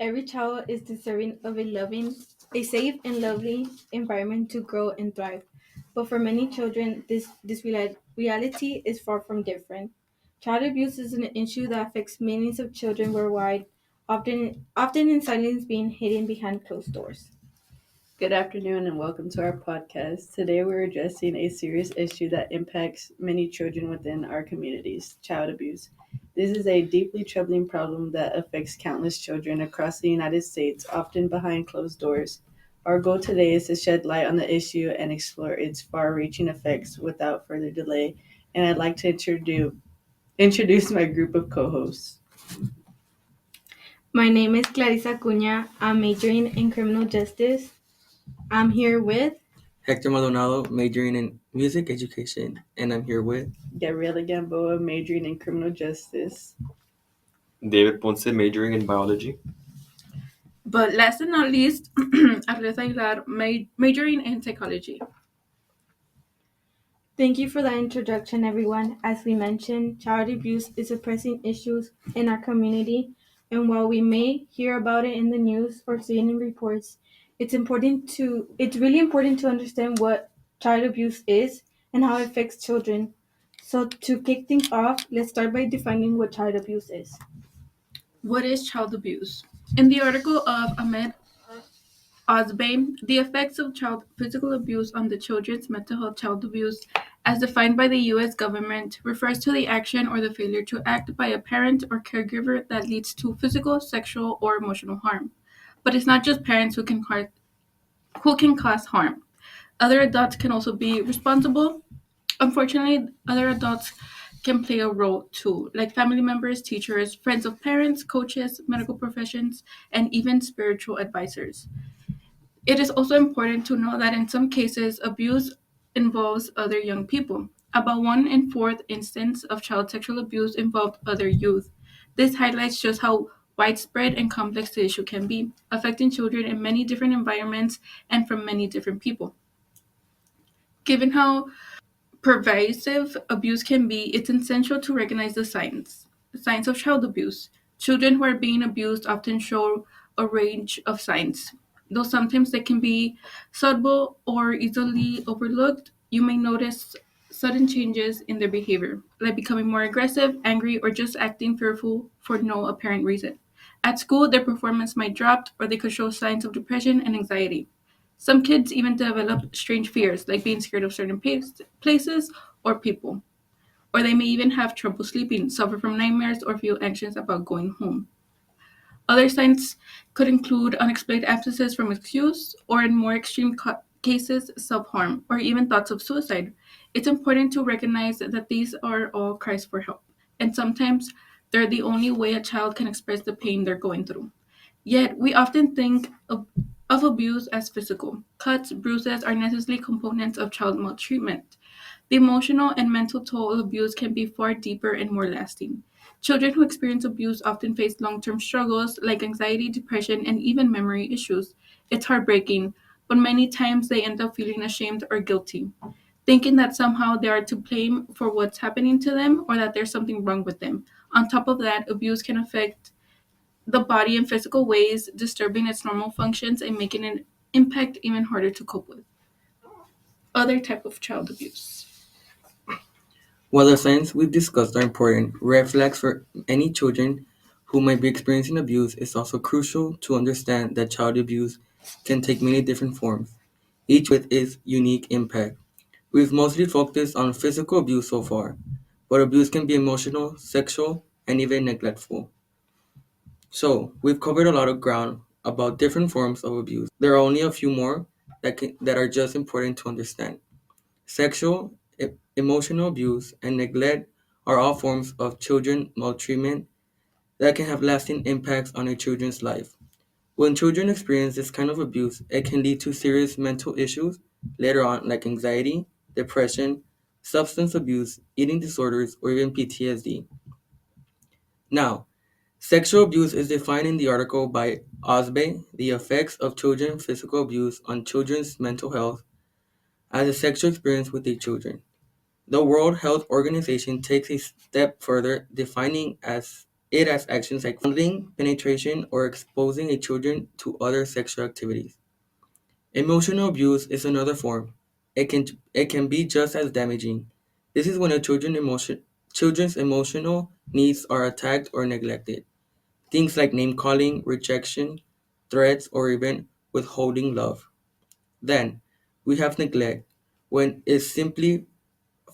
Every child is deserving of a safe and lovely environment to grow and thrive. But for many children, this reality is far from different. Child abuse is an issue that affects millions of children worldwide, often in silence, being hidden behind closed doors. Good afternoon and welcome to our podcast. Today we're addressing a serious issue that impacts many children within our communities, child abuse. This is a deeply troubling problem that affects countless children across the United States, often behind closed doors. Our goal today is to shed light on the issue and explore its far-reaching effects without further delay. And I'd like to introduce my group of co-hosts. My name is Clarissa Cunha. I'm majoring in criminal justice. I'm here with Hector Maldonado, majoring in music education, and I'm here with Gabriela Gamboa, majoring in criminal justice. David Ponce, majoring in biology. But last and not least, Arleta Aguilar, majoring in psychology. Thank you for that introduction, everyone. As we mentioned, child abuse is a pressing issue in our community, and while we may hear about it in the news or see it in reports, it's really important to understand what child abuse is and how it affects children. So to kick things off, let's start by defining what child abuse is. What is child abuse? In the article of Ahmed Osbe, the effects of child physical abuse on the children's mental health. Child abuse, as defined by the U.S. government, refers to the action or the failure to act by a parent or caregiver that leads to physical, sexual, or emotional harm. But it's not just parents who can cause harm. Other adults can also be responsible. Unfortunately, other adults can play a role too, like family members, teachers, friends of parents, coaches, medical professions, and even spiritual advisors. It is also important to know that in some cases, abuse involves other young people. About 1 in 4 instances of child sexual abuse involved other youth. This highlights just how widespread and complex the issue can be, affecting children in many different environments and from many different people. Given how pervasive abuse can be, it's essential to recognize the signs of child abuse. Children who are being abused often show a range of signs. Though sometimes they can be subtle or easily overlooked, you may notice sudden changes in their behavior, like becoming more aggressive, angry, or just acting fearful for no apparent reason. At school, their performance might drop, or they could show signs of depression and anxiety. Some kids even develop strange fears, like being scared of certain places or people. Or they may even have trouble sleeping, suffer from nightmares, or feel anxious about going home. Other signs could include unexplained absences from excuse, or in more extreme cases, self harm, or even thoughts of suicide. It's important to recognize that these are all cries for help, and sometimes they're the only way a child can express the pain they're going through. Yet, we often think of abuse as physical. Cuts, bruises are necessarily components of child maltreatment. The emotional and mental toll of abuse can be far deeper and more lasting. Children who experience abuse often face long term struggles like anxiety, depression, and even memory issues. It's heartbreaking, but many times they end up feeling ashamed or guilty, thinking that somehow they are to blame for what's happening to them or that there's something wrong with them. On top of that, abuse can affect the body in physical ways, disturbing its normal functions and making an impact even harder to cope with. Other type of child abuse. while the signs we've discussed are important, red flags for any children who might be experiencing abuse, it's also crucial to understand that child abuse can take many different forms, each with its unique impact. We've mostly focused on physical abuse so far, but abuse can be emotional, sexual, and even neglectful. So, we've covered a lot of ground about different forms of abuse. There are only a few more that are just important to understand. Sexual, emotional abuse, and neglect are all forms of children maltreatment that can have lasting impacts on a children's life. When children experience this kind of abuse, it can lead to serious mental issues later on, like anxiety, depression, substance abuse, eating disorders, or even PTSD. Now, sexual abuse is defined in the article by Osbe, The Effects of Children Physical Abuse on Children's Mental Health, as a sexual experience with a children. The World Health Organization takes a step further, defining as it as actions like fondling, penetration, or exposing a children to other sexual activities. Emotional abuse is another form. It can be just as damaging. This is when children's emotional needs are attacked or neglected. Things like name calling, rejection, threats, or even withholding love. Then we have neglect, when it's simply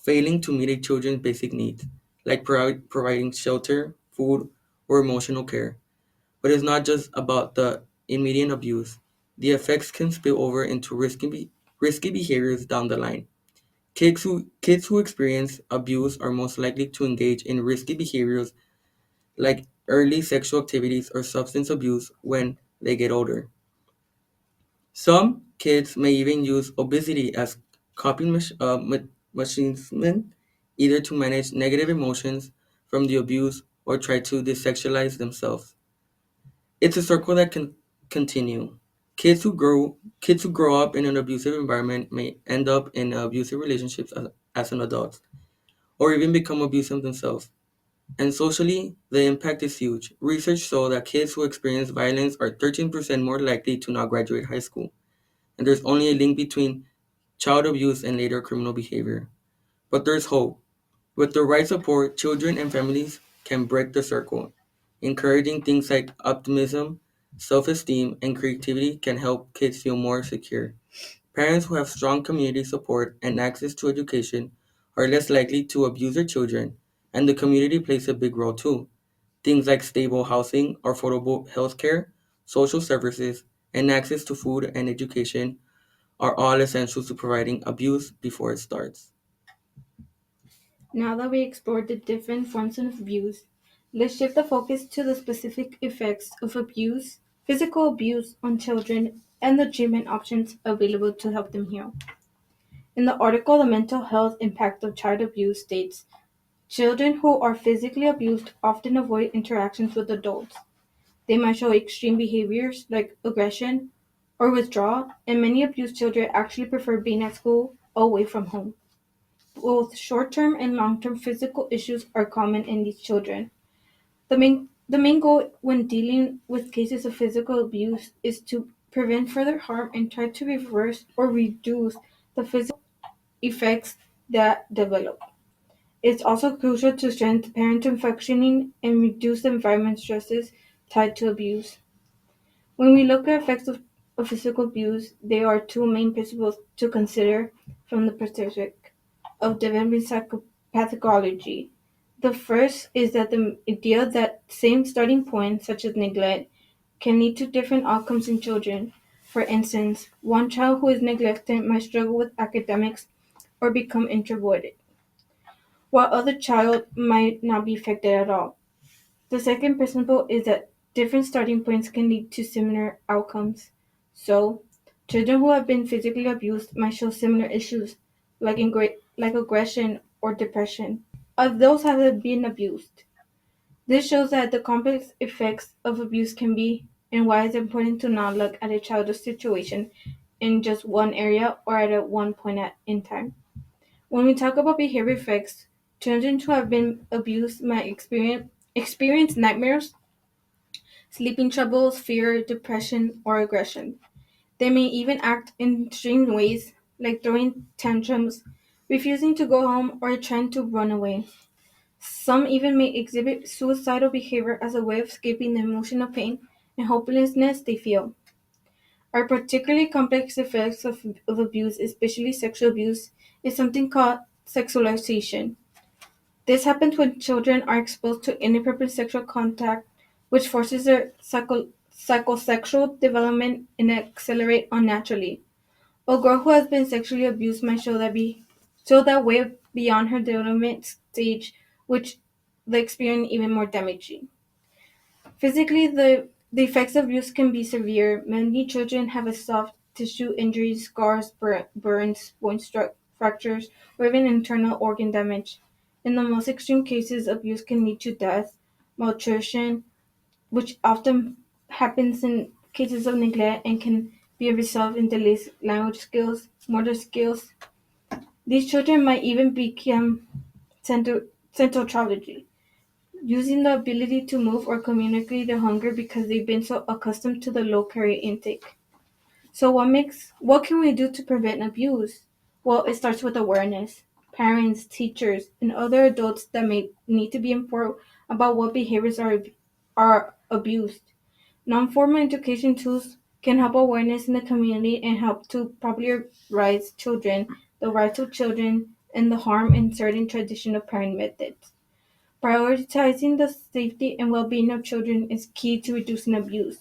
failing to meet a children's basic needs, like providing shelter, food, or emotional care. But it's not just about the immediate abuse. The effects can spill over into risky behaviors down the line. Kids who experience abuse are most likely to engage in risky behaviors like early sexual activities or substance abuse when they get older. Some kids may even use obesity as coping either to manage negative emotions from the abuse or try to desexualize themselves. It's a circle that can continue. Kids who grow up in an abusive environment may end up in abusive relationships as an adult, or even become abusive themselves. And socially, the impact is huge. Research shows that kids who experience violence are 13% more likely to not graduate high school, and there's only a link between child abuse and later criminal behavior. But there's hope. With the right support, children and families can break the circle. Encouraging things like optimism, self esteem, and creativity can help kids feel more secure. Parents who have strong community support and access to education are less likely to abuse their children, and the community plays a big role too. Things like stable housing, affordable healthcare, social services, and access to food and education are all essential to preventing abuse before it starts. Now that we explored the different forms of abuse, let's shift the focus to the specific effects of abuse, physical abuse on children, and the treatment options available to help them heal. In the article, The Mental Health Impact of Child Abuse states children who are physically abused often avoid interactions with adults. They might show extreme behaviors like aggression or withdrawal, and many abused children actually prefer being at school away from home. Both short-term and long-term physical issues are common in these children. The main goal when dealing with cases of physical abuse is to prevent further harm and try to reverse or reduce the physical effects that develop. It's also crucial to strengthen parental functioning and reduce the environment stresses tied to abuse. When we look at effects of physical abuse, there are two main principles to consider from the perspective of developing psychopathology. The first is that the idea that same starting points, such as neglect, can lead to different outcomes in children. For instance, one child who is neglected might struggle with academics or become introverted, while other child might not be affected at all. The second principle is that different starting points can lead to similar outcomes. So, children who have been physically abused might show similar issues, like aggression or depression, as those have been abused. This shows that the complex effects of abuse can be, and why it's important to not look at a child's situation in just one area or at a one point in time. When we talk about behavior effects, children who have been abused might experience nightmares, sleeping troubles, fear, depression, or aggression. They may even act in extreme ways, like throwing tantrums, refusing to go home, or trying to run away. Some even may exhibit suicidal behavior as a way of escaping the emotional pain and hopelessness they feel. Our particularly complex effects of abuse, especially sexual abuse, is something called sexualization. This happens when children are exposed to inappropriate sexual contact, which forces their psychosexual development and accelerate unnaturally. A girl who has been sexually abused might show that way beyond her development stage, which the experience even more damaging. Physically, the effects of abuse can be severe. Many children have a soft tissue injuries, scars, burns, fractures, or even internal organ damage. In the most extreme cases, abuse can lead to death, malnutrition, which often happens in cases of neglect and can be resolved in delays language skills, motor skills. These children might even become central tragedy. using the ability to move or communicate their hunger because they've been so accustomed to the low calorie intake. So what can we do to prevent abuse? Well, it starts with awareness. Parents, teachers, and other adults that may need to be informed about what behaviors are abused. Non-formal education tools can help awareness in the community and help to popularize the rights of children, and the harm in certain traditional parenting methods. Prioritizing the safety and well-being of children is key to reducing abuse.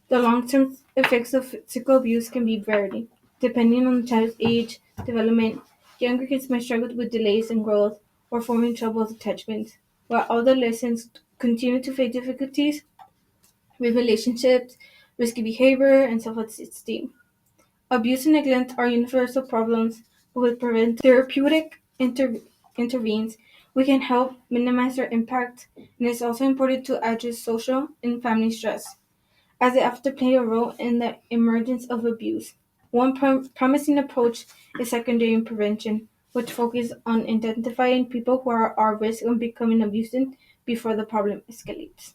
The long-term effects of physical abuse can be varied, depending on the child's age, development. Younger kids may struggle with delays in growth or forming troubled attachments, while adolescents continue to face difficulties with relationships, risky behavior, and self-esteem. Abuse and neglect are universal problems, but with therapeutic intervenes, we can help minimize their impact, and it's also important to address social and family stress, as they often play a role in the emergence of abuse. One promising approach is secondary prevention, which focuses on identifying people who are at risk of becoming abusive before the problem escalates.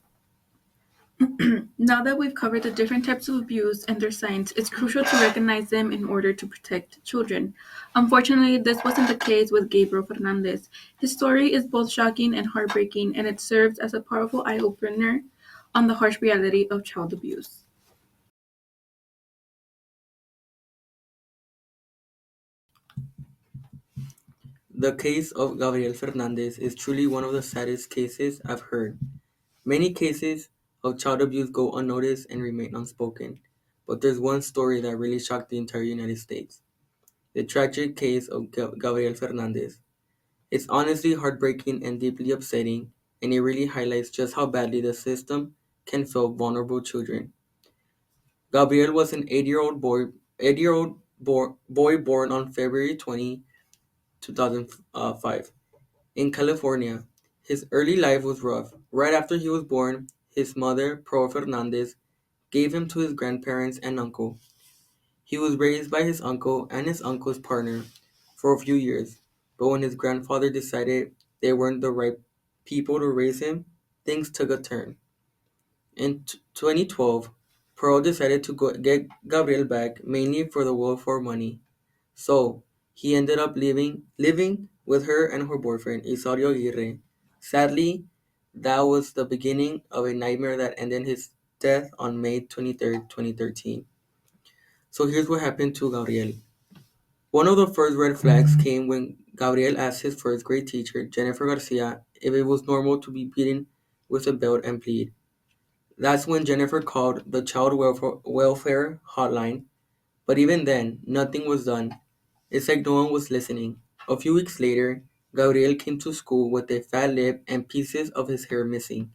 Now that we've covered the different types of abuse and their signs, it's crucial to recognize them in order to protect children. Unfortunately, this wasn't the case with Gabriel Fernandez. His story is both shocking and heartbreaking, and it serves as a powerful eye opener on the harsh reality of child abuse. The case of Gabriel Fernandez is truly one of the saddest cases I've heard. Many cases of child abuse go unnoticed and remain unspoken, but there's one story that really shocked the entire United States. The tragic case of Gabriel Fernandez. It's honestly heartbreaking and deeply upsetting, and it really highlights just how badly the system can fail vulnerable children. Gabriel was an 8-year-old boy born on February 20, 2005 in California. His early life was rough. Right after he was born, his mother, Pro Fernandez, gave him to his grandparents and uncle. He was raised by his uncle and his uncle's partner for a few years, but when his grandfather decided they weren't the right people to raise him, things took a turn. In 2012, Pearl decided to get Gabriel back mainly for the welfare money. So, he ended up living with her and her boyfriend, Isario Aguirre. Sadly, that was the beginning of a nightmare that ended his death on May 23rd, 2013. So here's what happened to Gabriel. One of the first red flags came when Gabriel asked his first grade teacher, Jennifer Garcia, if it was normal to be beaten with a belt and bleed. That's when Jennifer called the Child Welfare Hotline, but even then, nothing was done. It's like no one was listening. A few weeks later, Gabriel came to school with a fat lip and pieces of his hair missing.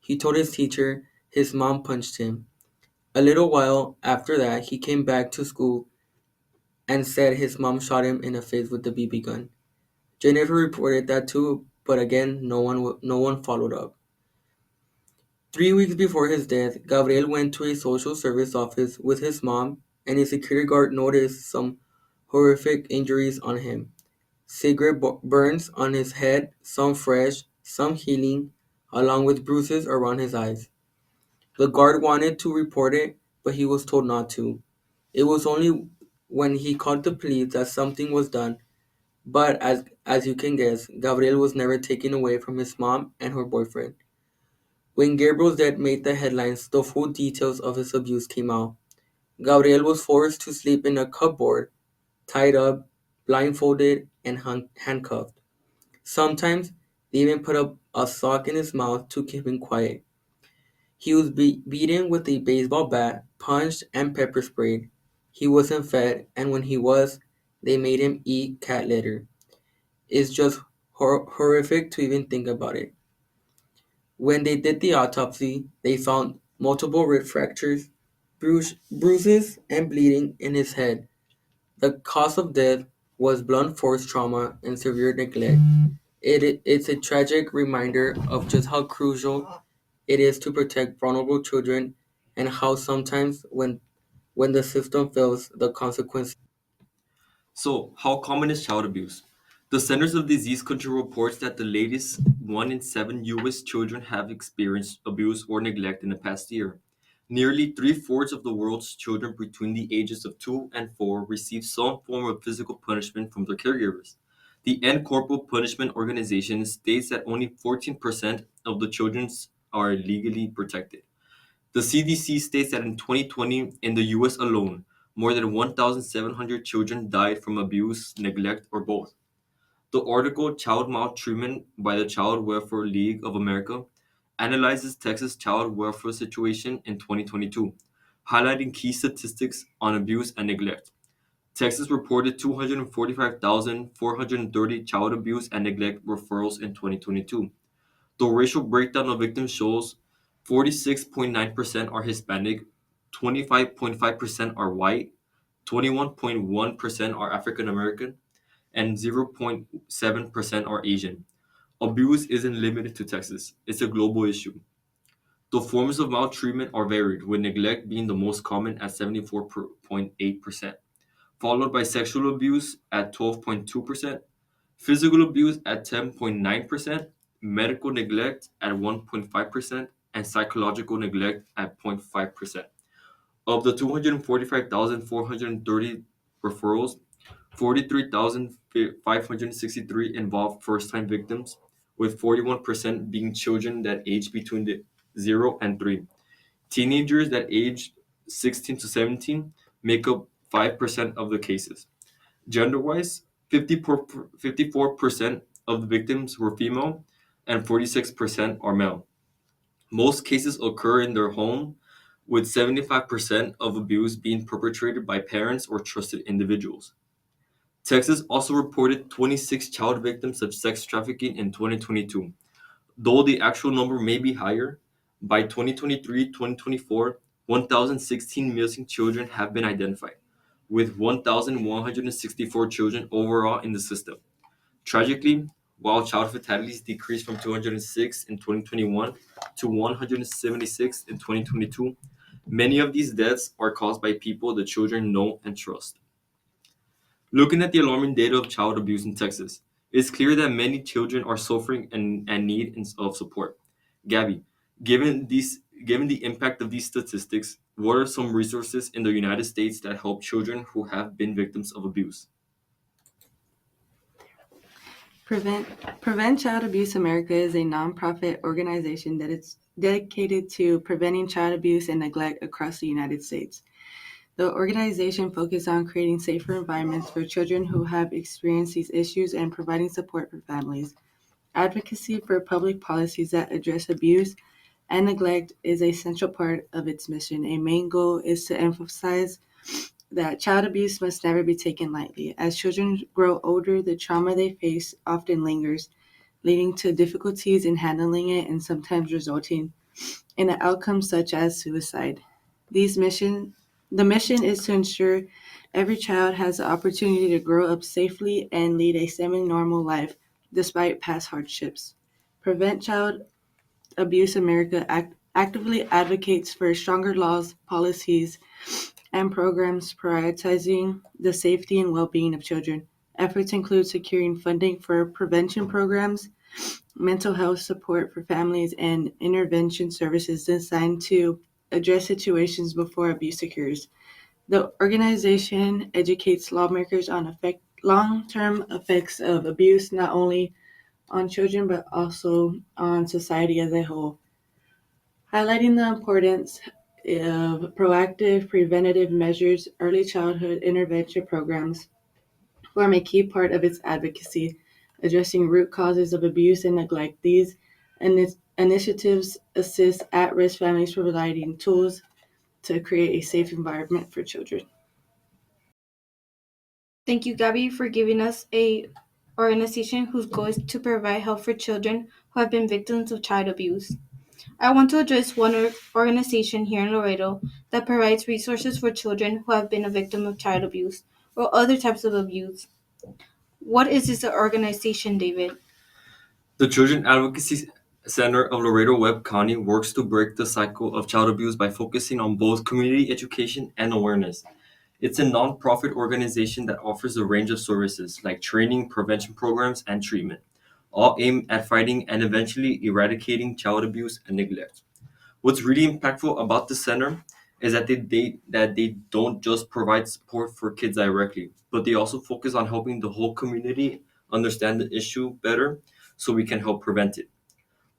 He told his teacher his mom punched him. A little while after that, he came back to school and said his mom shot him in the face with the BB gun. Jennifer reported that too, but again, no one followed up. 3 weeks before his death, Gabriel went to a social service office with his mom, and a security guard noticed some horrific injuries on him. Cigarette burns on his head, some fresh, some healing, along with bruises around his eyes. The guard wanted to report it, but he was told not to. It was only when he called the police that something was done, but as you can guess, Gabriel was never taken away from his mom and her boyfriend. When Gabriel's death made the headlines, the full details of his abuse came out. Gabriel was forced to sleep in a cupboard, tied up, blindfolded, and handcuffed. Sometimes they even put a sock in his mouth to keep him quiet. He was beaten with a baseball bat, punched, and pepper sprayed. He wasn't fed, and when he was, they made him eat cat litter. It's just horrific to even think about it. When they did the autopsy, they found multiple rib fractures, bruises, and bleeding in his head. The cause of death was blunt force trauma and severe neglect. It's a tragic reminder of just how crucial it is to protect vulnerable children and how sometimes when the system fails, the consequences. So, how common is child abuse? The Centers of Disease Control reports that the latest 1 in 7 U.S. children have experienced abuse or neglect in the past year. Nearly three-fourths of the world's children between the ages of 2 and 4 receive some form of physical punishment from their caregivers. The End Corporal Punishment Organization states that only 14% of the children are legally protected. The CDC states that in 2020, in the US alone, more than 1,700 children died from abuse, neglect, or both. The article Child Maltreatment by the Child Welfare League of America analyzes Texas child welfare situation in 2022, highlighting key statistics on abuse and neglect. Texas reported 245,430 child abuse and neglect referrals in 2022. The racial breakdown of victims shows 46.9% are Hispanic, 25.5% are white, 21.1% are African American, and 0.7% are Asian. Abuse isn't limited to Texas, it's a global issue. The forms of maltreatment are varied, with neglect being the most common at 74.8%, followed by sexual abuse at 12.2%, physical abuse at 10.9%, medical neglect at 1.5%, and psychological neglect at 0.5%. Of the 245,430 referrals, 43,563 involved first-time victims, with 41% being children that age between the 0 and 3. Teenagers that age 16 to 17 make up 5% of the cases. Gender-wise, 54% of the victims were female and 46% are male. Most cases occur in their home, with 75% of abuse being perpetrated by parents or trusted individuals. Texas also reported 26 child victims of sex trafficking in 2022. Though the actual number may be higher, by 2023-2024, 1,016 missing children have been identified, with 1,164 children overall in the system. Tragically, while child fatalities decreased from 206 in 2021 to 176 in 2022, many of these deaths are caused by people the children know and trust. Looking at the alarming data of child abuse in Texas, it's clear that many children are suffering and need of support. Gabby, given the impact of these statistics, what are some resources in the United States that help children who have been victims of abuse? Prevent Child Abuse America is a nonprofit organization that is dedicated to preventing child abuse and neglect across the United States. The organization focuses on creating safer environments for children who have experienced these issues and providing support for families. Advocacy for public policies that address abuse and neglect is a central part of its mission. A main goal is to emphasize that child abuse must never be taken lightly. As children grow older, the trauma they face often lingers, leading to difficulties in handling it and sometimes resulting in an outcome such as suicide. The mission is to ensure every child has the opportunity to grow up safely and lead a semi-normal life despite past hardships. Prevent Child Abuse America actively advocates for stronger laws, policies, and programs prioritizing the safety and well-being of children. Efforts include securing funding for prevention programs, mental health support for families, and intervention services designed to address situations before abuse occurs. The organization educates lawmakers on long-term effects of abuse, not only on children but also on society as a whole, highlighting the importance of proactive preventative measures. Early childhood intervention programs form a key part of its advocacy, addressing root causes of abuse and neglect. These initiatives assist at-risk families, providing tools to create a safe environment for children. Thank you, Gabby, for giving us a organization whose goal is to provide help for children who have been victims of child abuse. I want to address one organization here in Laredo that provides resources for children who have been a victim of child abuse or other types of abuse. What is this organization, David? The Children Advocacy Center of Laredo Webb County works to break the cycle of child abuse by focusing on both community education and awareness. It's a nonprofit organization that offers a range of services like training, prevention programs, and treatment, all aimed at fighting and eventually eradicating child abuse and neglect. What's really impactful about the center is that they don't just provide support for kids directly, but they also focus on helping the whole community understand the issue better so we can help prevent it.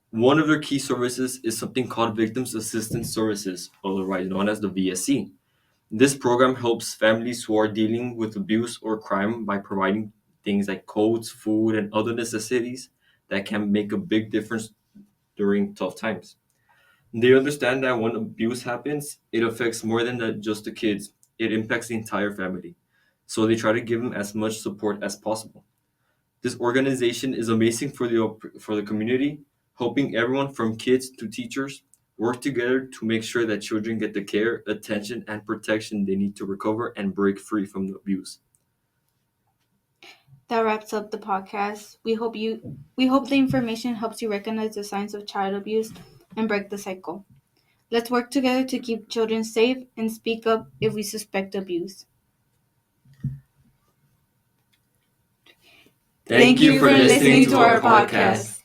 One of their key services is something called Victims Assistance Services, otherwise known as the VSC. This program helps families who are dealing with abuse or crime by providing things like coats, food, and other necessities that can make a big difference during tough times. They understand that when abuse happens, it affects more than just the kids, it impacts the entire family. So they try to give them as much support as possible. This organization is amazing for the community, helping everyone from kids to teachers work together to make sure that children get the care, attention, and protection they need to recover and break free from the abuse. That wraps up the podcast. We hope the information helps you recognize the signs of child abuse and break the cycle. Let's work together to keep children safe and speak up if we suspect abuse. Thank you for listening to our podcast.